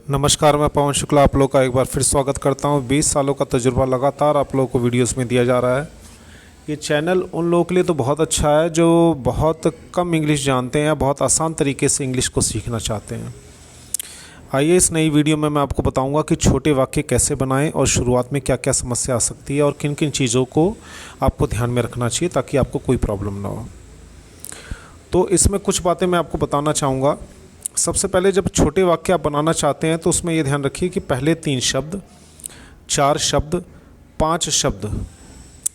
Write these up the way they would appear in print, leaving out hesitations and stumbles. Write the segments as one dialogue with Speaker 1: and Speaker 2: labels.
Speaker 1: नमस्कार, मैं पवन शुक्ला आप लोग का एक बार फिर स्वागत करता हूं। 20 सालों का तजुर्बा लगातार आप लोगों को वीडियोस में दिया जा रहा है। ये चैनल उन लोगों के लिए तो बहुत अच्छा है जो बहुत कम इंग्लिश जानते हैं या बहुत आसान तरीके से इंग्लिश को सीखना चाहते हैं। आइए इस नई वीडियो में मैं आपको बताऊंगा कि छोटे वाक्य कैसे बनाएं और शुरुआत में क्या क्या समस्या आ सकती है और किन किन चीज़ों को आपको ध्यान में रखना चाहिए ताकि आपको कोई प्रॉब्लम ना हो। तो इसमें कुछ बातें मैं आपको बताना चाहूँगा। सबसे पहले जब छोटे वाक्य आप बनाना चाहते हैं तो उसमें ये ध्यान रखिए कि पहले 3 शब्द, 4 शब्द, 5 शब्द,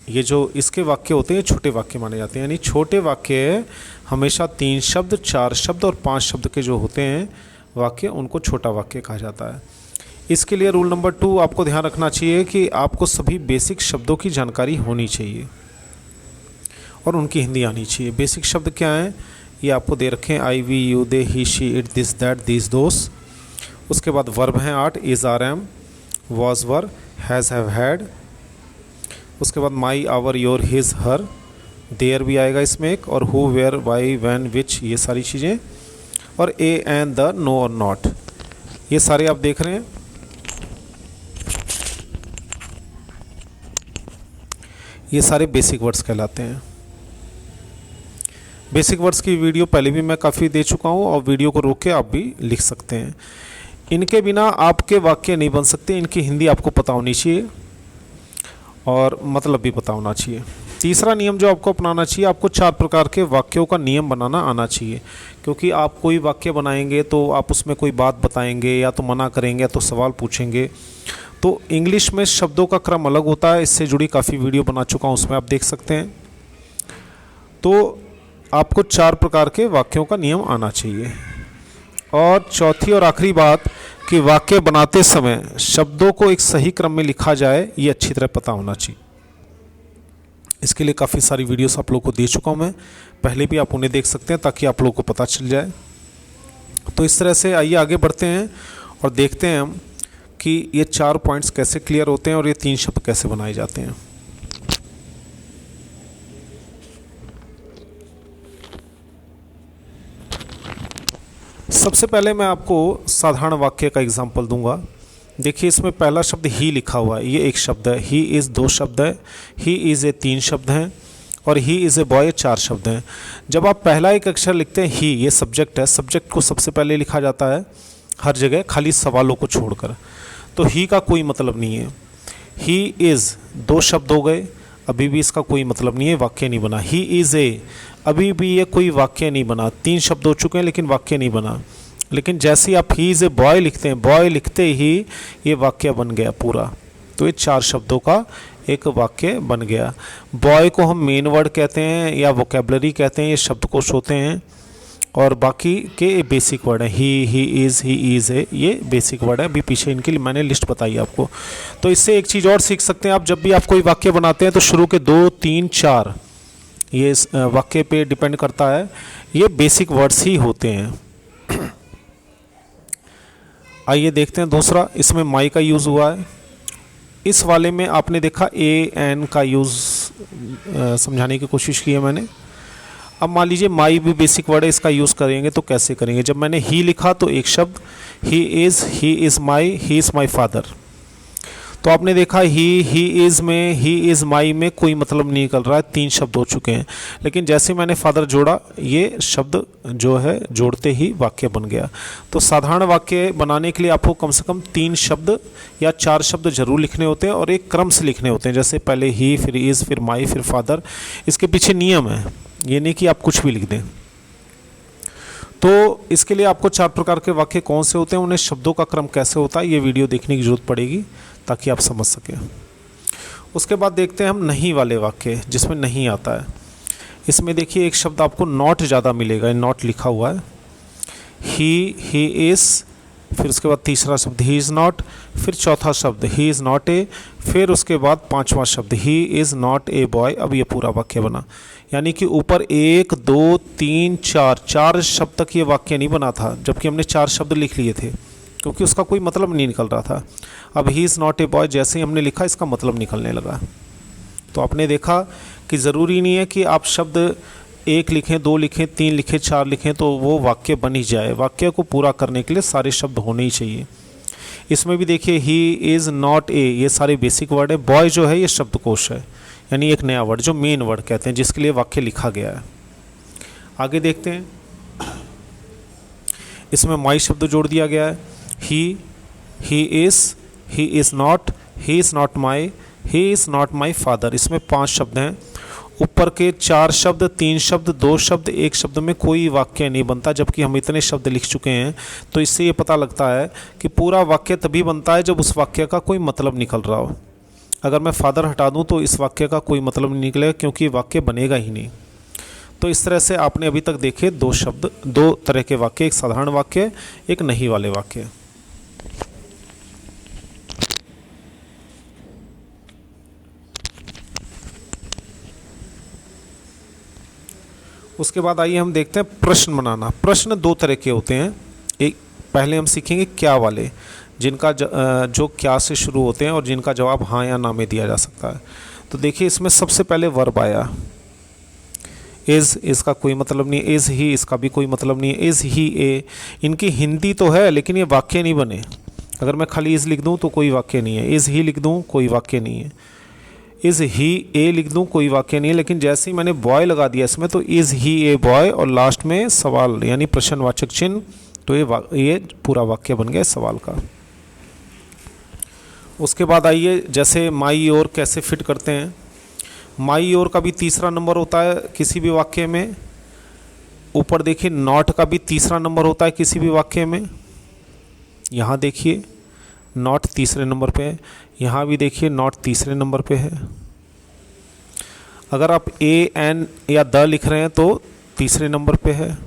Speaker 1: ये जो इसके वाक्य होते हैं छोटे वाक्य माने जाते हैं। यानी छोटे वाक्य हमेशा 3 शब्द, 4 शब्द और 5 शब्द के जो होते हैं वाक्य, उनको छोटा वाक्य कहा जाता है। इसके लिए रूल नंबर 2 आपको ध्यान रखना चाहिए कि आपको सभी बेसिक शब्दों की जानकारी होनी चाहिए और उनकी हिंदी आनी चाहिए। बेसिक शब्द क्या हैं ये आपको दे रखे हैं, I, we, you, they, he, she, it, this, that, these, those. उसके बाद वर्ब हैं 8, is, are, am, was, were, has, have, had. उसके बाद my, our, your, his, her, their भी आएगा इसमें एक, और who, where, why, when, which, ये सारी चीज़ें, और ए, एंड, द, नो और नॉट, ये सारे आप देख रहे हैं। ये सारे बेसिक वर्ड्स कहलाते हैं। बेसिक वर्ड्स की वीडियो पहले भी मैं काफ़ी दे चुका हूँ और वीडियो को रोक के आप भी लिख सकते हैं। इनके बिना आपके वाक्य नहीं बन सकते। इनकी हिंदी आपको पता होनी चाहिए और मतलब भी पता होना चाहिए। तीसरा नियम जो आपको अपनाना चाहिए, आपको 4 प्रकार के वाक्यों का नियम बनाना आना चाहिए। क्योंकि आप कोई वाक्य बनाएंगे तो आप उसमें कोई बात बताएंगे, या तो मना करेंगे या तो सवाल पूछेंगे। तो इंग्लिश में शब्दों का क्रम अलग होता है। इससे जुड़ी काफ़ी वीडियो बना चुका हूँ, उसमें आप देख सकते हैं। तो आपको 4 प्रकार के वाक्यों का नियम आना चाहिए। और चौथी और आखिरी बात कि वाक्य बनाते समय शब्दों को एक सही क्रम में लिखा जाए, ये अच्छी तरह पता होना चाहिए। इसके लिए काफ़ी सारी वीडियोस आप लोगों को दे चुका हूँ मैं, पहले भी आप उन्हें देख सकते हैं ताकि आप लोगों को पता चल जाए। तो इस तरह से आइए आगे बढ़ते हैं और देखते हैं हम कि ये 4 पॉइंट्स कैसे क्लियर होते हैं और ये 3 शब्द कैसे बनाए जाते हैं। सबसे पहले मैं आपको साधारण वाक्य का एग्जांपल दूंगा। देखिए इसमें पहला शब्द ही लिखा हुआ है, ये एक शब्द है। ही इज़ 2 शब्द है, ही इज़ ए 3 शब्द हैं, और ही इज़ ए बॉय 4 शब्द हैं। जब आप पहला एक अक्षर लिखते हैं ही, ये सब्जेक्ट है, सब्जेक्ट को सबसे पहले लिखा जाता है हर जगह, खाली सवालों को छोड़कर। तो ही का कोई मतलब नहीं है। ही इज़ 2 शब्द हो गए, अभी भी इसका कोई मतलब नहीं है, वाक्य नहीं बना। ही इज़ ए, अभी भी ये कोई वाक्य नहीं बना। 3 शब्द हो चुके हैं लेकिन वाक्य नहीं बना। लेकिन जैसे ही आप ही इज़ ए बॉय लिखते हैं, बॉय लिखते ही ये वाक्य बन गया पूरा। तो ये 4 शब्दों का एक वाक्य बन गया। बॉय को हम मेन वर्ड कहते हैं या वोकेबलरी कहते हैं, ये शब्दकोश होते हैं, और बाकी के बेसिक वर्ड हैं। He is, he is a, ये बेसिक वर्ड है। अभी पीछे इनकी मैंने लिस्ट बताई आपको। तो इससे एक चीज़ और सीख सकते हैं आप, जब भी आप कोई वाक्य बनाते हैं तो शुरू के 2, 3, 4 ये वाक्य पे डिपेंड करता है, ये बेसिक वर्ड्स ही होते हैं। आइए देखते हैं दूसरा, इसमें माई का यूज़ हुआ है। इस वाले में आपने देखा ए, एन का यूज़ समझाने की कोशिश की है मैंने। अब मान लीजिए माई भी बेसिक वर्ड है, इसका यूज़ करेंगे तो कैसे करेंगे। जब मैंने ही लिखा तो एक शब्द, he is my, he is my father. तो आपने देखा ही इज़ में, ही इज़ माई में कोई मतलब नहीं निकल रहा है, 3 शब्द हो चुके हैं। लेकिन जैसे मैंने फादर जोड़ा, ये शब्द जो है जोड़ते ही वाक्य बन गया। तो साधारण वाक्य बनाने के लिए आपको कम से कम 3 शब्द या 4 शब्द जरूर लिखने होते हैं और एक क्रम से लिखने होते हैं। जैसे पहले ही, फिर इज़, फिर माई, फिर फादर। इसके पीछे नियम है, ये नहीं कि आप कुछ भी लिख दें। तो इसके लिए आपको 4 प्रकार के वाक्य कौन से होते हैं, उन्हें शब्दों का क्रम कैसे होता है, ये वीडियो देखने की जरूरत पड़ेगी ताकि आप समझ सकें। उसके बाद देखते हैं हम नहीं वाले वाक्य, जिसमें नहीं आता है। इसमें देखिए एक शब्द आपको नॉट ज़्यादा मिलेगा, नॉट लिखा हुआ है। ही इज़, फिर उसके बाद तीसरा शब्द ही इज़ नॉट, फिर चौथा शब्द ही इज़ नॉट ए, फिर उसके बाद 5वां शब्द he is not a boy. अब ये पूरा वाक्य बना। यानी कि ऊपर 1, 2, 3, 4 शब्द तक ये वाक्य नहीं बना था, जबकि हमने 4 शब्द लिख लिए थे क्योंकि उसका कोई मतलब नहीं निकल रहा था। अब he is not a boy जैसे ही हमने लिखा, इसका मतलब निकलने लगा। तो आपने देखा कि ज़रूरी नहीं है कि आप शब्द 1 लिखें, 2 लिखें, 3 लिखें, 4 लिखें तो वो वाक्य बन ही जाए। वाक्य को पूरा करने के लिए सारे शब्द होने ही चाहिए। इसमें भी देखिए ही इज़ नॉट ए, ये सारे बेसिक वर्ड है। बॉय जो है ये शब्दकोश है, यानी एक नया वर्ड जो मेन वर्ड कहते हैं, जिसके लिए वाक्य लिखा गया है। आगे देखते हैं, इसमें माई शब्द जोड़ दिया गया है। He is not, he is not my, he is not my father. इसमें 5 शब्द हैं। ऊपर के 4 शब्द, 3 शब्द, 2 शब्द, 1 शब्द में कोई वाक्य नहीं बनता, जबकि हम इतने शब्द लिख चुके हैं। तो इससे ये पता लगता है कि पूरा वाक्य तभी बनता है जब उस वाक्य का कोई मतलब निकल रहा हो। अगर मैं फादर हटा दूं तो इस वाक्य का कोई मतलब नहीं निकलेगा, क्योंकि वाक्य बनेगा ही नहीं। तो इस तरह से आपने अभी तक देखे 2 शब्द, 2 तरह के वाक्य, एक साधारण वाक्य, एक नहीं वाले वाक्य। उसके बाद आइए हम देखते हैं प्रश्न बनाना। प्रश्न 2 तरह के होते हैं। एक पहले हम सीखेंगे क्या वाले, जिनका जो क्या से शुरू होते हैं और जिनका जवाब हाँ या ना में दिया जा सकता है। तो देखिए इसमें सबसे पहले वर्ब आया। इज़, इसका कोई मतलब नहीं है। इज़ ही, इसका भी कोई मतलब नहीं है। इज़ ही ए, इनकी हिंदी तो है लेकिन ये वाक्य नहीं बने। अगर मैं खाली इज़ लिख दूँ तो कोई वाक्य नहीं है। इज़ ही लिख दूँ कोई वाक्य नहीं है। इज़ ही ए लिख दूँ कोई वाक्य नहीं है। लेकिन जैसे ही मैंने बॉय लगा दिया इसमें, तो इज़ ही ए बॉय और लास्ट में सवाल यानी प्रश्नवाचक चिन्ह, तो ये पूरा वाक्य बन गया सवाल का। उसके बाद आइए जैसे माई और कैसे फिट करते हैं। माई और का भी तीसरा नंबर होता है किसी भी वाक्य में। ऊपर देखिए नॉट का भी तीसरा नंबर होता है किसी भी वाक्य में। यहाँ देखिए नॉट तीसरे नंबर पे है, यहाँ भी देखिए नॉट तीसरे नंबर पे है। अगर आप ए एन या द लिख रहे हैं तो तीसरे नंबर पे है।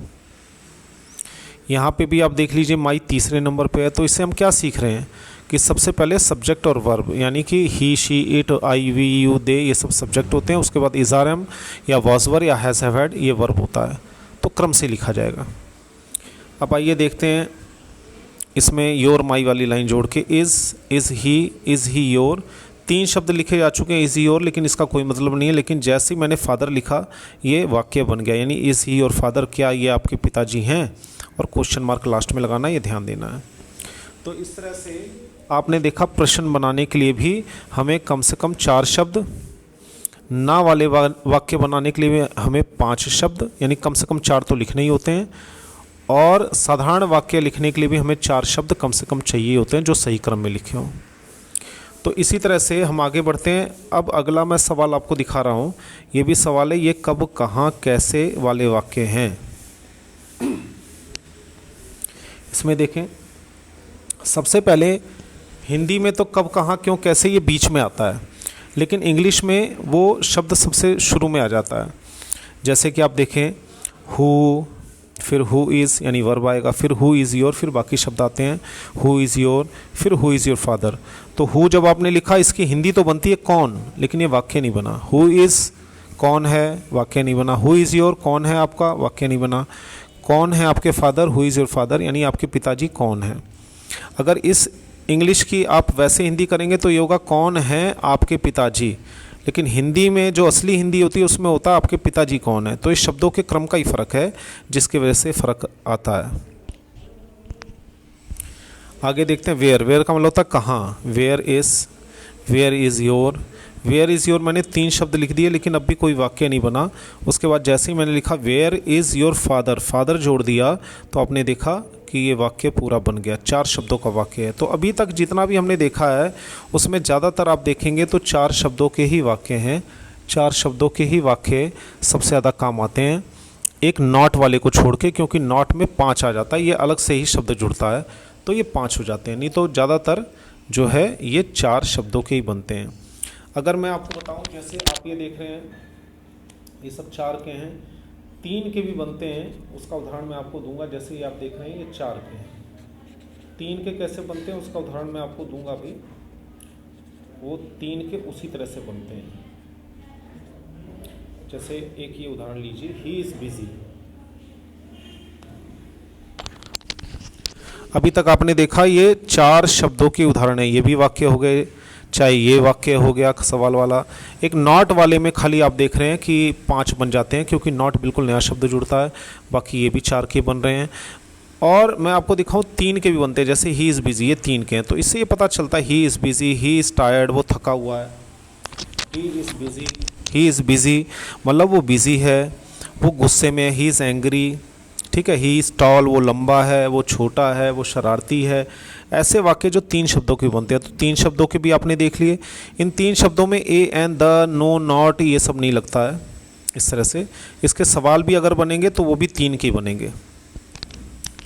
Speaker 1: यहाँ पे भी आप देख लीजिए माई तीसरे नंबर पे है। तो इससे हम क्या सीख रहे हैं कि सबसे पहले सब्जेक्ट और वर्ब, यानी कि he she it I we you they, ये सब सब्जेक्ट होते हैं। उसके बाद इज़ आर एम या वॉज वर या हैज़ हैव हैड, ये वर्ब होता है। तो क्रम से लिखा जाएगा। अब आइए देखते हैं इसमें योर माई वाली लाइन जोड़ के। इज़ ही योर, 3 शब्द लिखे जा चुके हैं इज़ ही योर, लेकिन इसका कोई मतलब नहीं है। लेकिन जैसे ही मैंने फादर लिखा ये वाक्य बन गया, यानी इज़ ही योर फादर, क्या ये आपके पिताजी हैं, और क्वेश्चन मार्क लास्ट में लगाना, ये ध्यान देना है। तो इस तरह से आपने देखा प्रश्न बनाने के लिए भी हमें कम से कम 4 शब्द, ना वाले वाक्य बनाने के लिए हमें 5 शब्द, यानी कम से कम 4 तो लिखने ही होते हैं, और साधारण वाक्य लिखने के लिए भी हमें 4 शब्द कम से कम चाहिए होते हैं जो सही क्रम में लिखे हों। तो इसी तरह से हम आगे बढ़ते हैं। अब अगला मैं सवाल आपको दिखा रहा हूँ, ये भी सवाल है, ये कब कहाँ कैसे वाले वाक्य हैं। इसमें देखें सबसे पहले हिंदी में तो कब कहाँ क्यों कैसे ये बीच में आता है, लेकिन इंग्लिश में वो शब्द सबसे शुरू में आ जाता है। जैसे कि आप देखें हु, फिर हु इज़ यानी वर्ब आएगा, फिर हु इज़ योर, फिर बाकी शब्द आते हैं। हु इज़ योर, फिर हु इज़ योर फादर। तो हु जब आपने लिखा इसकी हिंदी तो बनती है कौन, लेकिन ये वाक्य नहीं बना। हु इज़ कौन है, वाक्य नहीं बना। हु इज़ योर कौन है आपका, वाक्य नहीं बना। कौन है आपके father, who is your father, यानी आपके पिताजी कौन है। अगर इस इंग्लिश की आप वैसे हिंदी करेंगे तो ये होगा कौन है आपके पिताजी, लेकिन हिंदी में जो असली हिंदी होती है उसमें होता है आपके पिताजी कौन है। तो इस शब्दों के क्रम का ही फ़र्क है जिसकी वजह से फ़र्क आता है। आगे देखते हैं वेयर। वेयर का मतलब होता है कहाँ। Where is your. Where is your मैंने 3 शब्द लिख दिए, लेकिन अब भी कोई वाक्य नहीं बना। उसके बाद जैसे ही मैंने लिखा where is your father, father जोड़ दिया, तो आपने देखा कि ये वाक्य पूरा बन गया। 4 शब्दों का वाक्य है। तो अभी तक जितना भी हमने देखा है उसमें ज़्यादातर आप देखेंगे तो 4 शब्दों के ही वाक्य हैं। 4 शब्दों के ही वाक्य सबसे ज़्यादा काम आते हैं, एक नॉट वाले को छोड़ के, क्योंकि नॉट में 5 आ जाता है, ये अलग से ही शब्द जुड़ता है तो ये 5 हो जाते हैं। नहीं तो ज़्यादातर जो है ये 4 शब्दों के ही बनते हैं। अगर मैं आपको बताऊं, जैसे आप ये देख रहे हैं ये सब 4 के हैं, 3 के भी बनते हैं, उसका उदाहरण मैं आपको दूंगा। जैसे ये आप देख रहे हैं ये 4 के हैं, 3 के कैसे बनते हैं उसका उदाहरण मैं आपको दूंगा भी। वो 3 के उसी तरह से बनते हैं। जैसे एक ये उदाहरण लीजिए, ही इज़ बिजी। अभी तक आपने देखा ये 4 शब्दों के उदाहरण है। ये भी वाक्य हो गए, चाहे ये वाक्य हो गया सवाल वाला। एक नॉट वाले में खाली आप देख रहे हैं कि 5 बन जाते हैं, क्योंकि नॉट बिल्कुल नया शब्द जुड़ता है। बाकी ये भी 4 के बन रहे हैं। और मैं आपको दिखाऊं 3 के भी बनते हैं, जैसे ही इज़ बिजी, ये 3 के हैं, तो इससे ये पता चलता है he is busy, he is tired, वो थका हुआ है। He is busy, he is busy मतलब वो बिज़ी है, वो गुस्से में है, ही इज़ एंग्री, ठीक है। ही इज़ टॉल, वो लंबा है, वो छोटा है, वो शरारती है। ऐसे वाक्य जो 3 शब्दों के बनते हैं, तो 3 शब्दों के भी आपने देख लिए। इन 3 शब्दों में A N the no not ये सब नहीं लगता है। इस तरह से इसके सवाल भी अगर बनेंगे तो वो भी 3 के बनेंगे।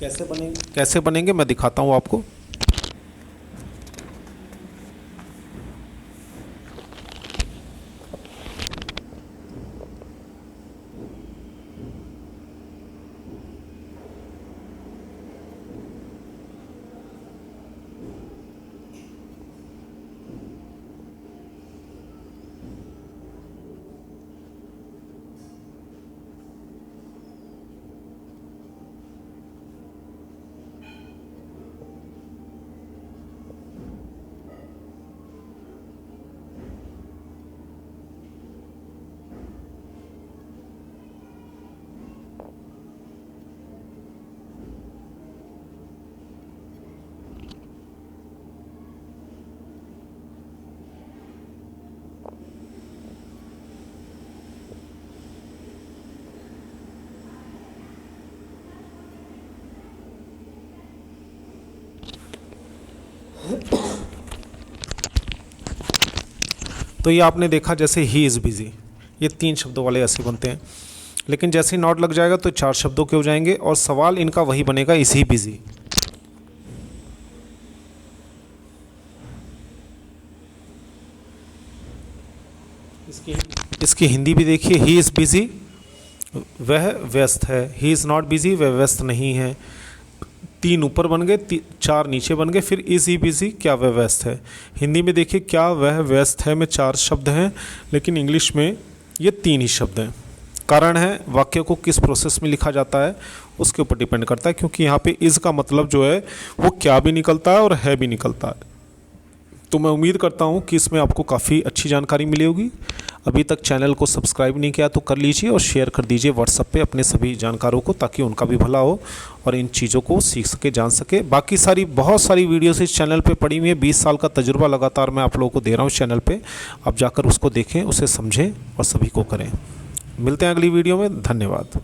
Speaker 1: कैसे बनेंगे मैं दिखाता हूँ आपको। तो ये आपने देखा जैसे ही इज़ बिज़ी, ये 3 शब्दों वाले ऐसे बनते हैं, लेकिन जैसे ही नॉट लग जाएगा तो 4 शब्दों के हो जाएंगे और सवाल इनका वही बनेगा, इज़ ही बिज़ी। इसकी हिंदी भी देखिए, ही इज़ बिज़ी वह व्यस्त है, ही इज़ नॉट बिज़ी वह व्यस्त नहीं है। 3 ऊपर बन गए, 4 नीचे बन गए, फिर इज़ ही बिज़ी क्या वह व्यस्त है। हिंदी में देखिए क्या वह व्यस्त है में 4 शब्द हैं, लेकिन इंग्लिश में ये 3 ही शब्द हैं। कारण है वाक्य को किस प्रोसेस में लिखा जाता है उसके ऊपर डिपेंड करता है, क्योंकि यहाँ पे इज़ का मतलब जो है वो क्या भी निकलता है और है भी निकलता है। तो मैं उम्मीद करता हूँ कि इसमें आपको काफ़ी अच्छी जानकारी मिली होगी। अभी तक चैनल को सब्सक्राइब नहीं किया तो कर लीजिए और शेयर कर दीजिए व्हाट्सएप पे अपने सभी जानकारों को, ताकि उनका भी भला हो और इन चीज़ों को सीख सके, जान सके। बाकी बहुत सारी वीडियोस इस चैनल पे पड़ी हुई है। 20 साल का तजुर्बा लगातार मैं आप लोगों को दे रहा हूँ इस चैनल पे। आप जाकर उसको देखें, उसे समझें और सभी को करें। मिलते हैं अगली वीडियो में। धन्यवाद।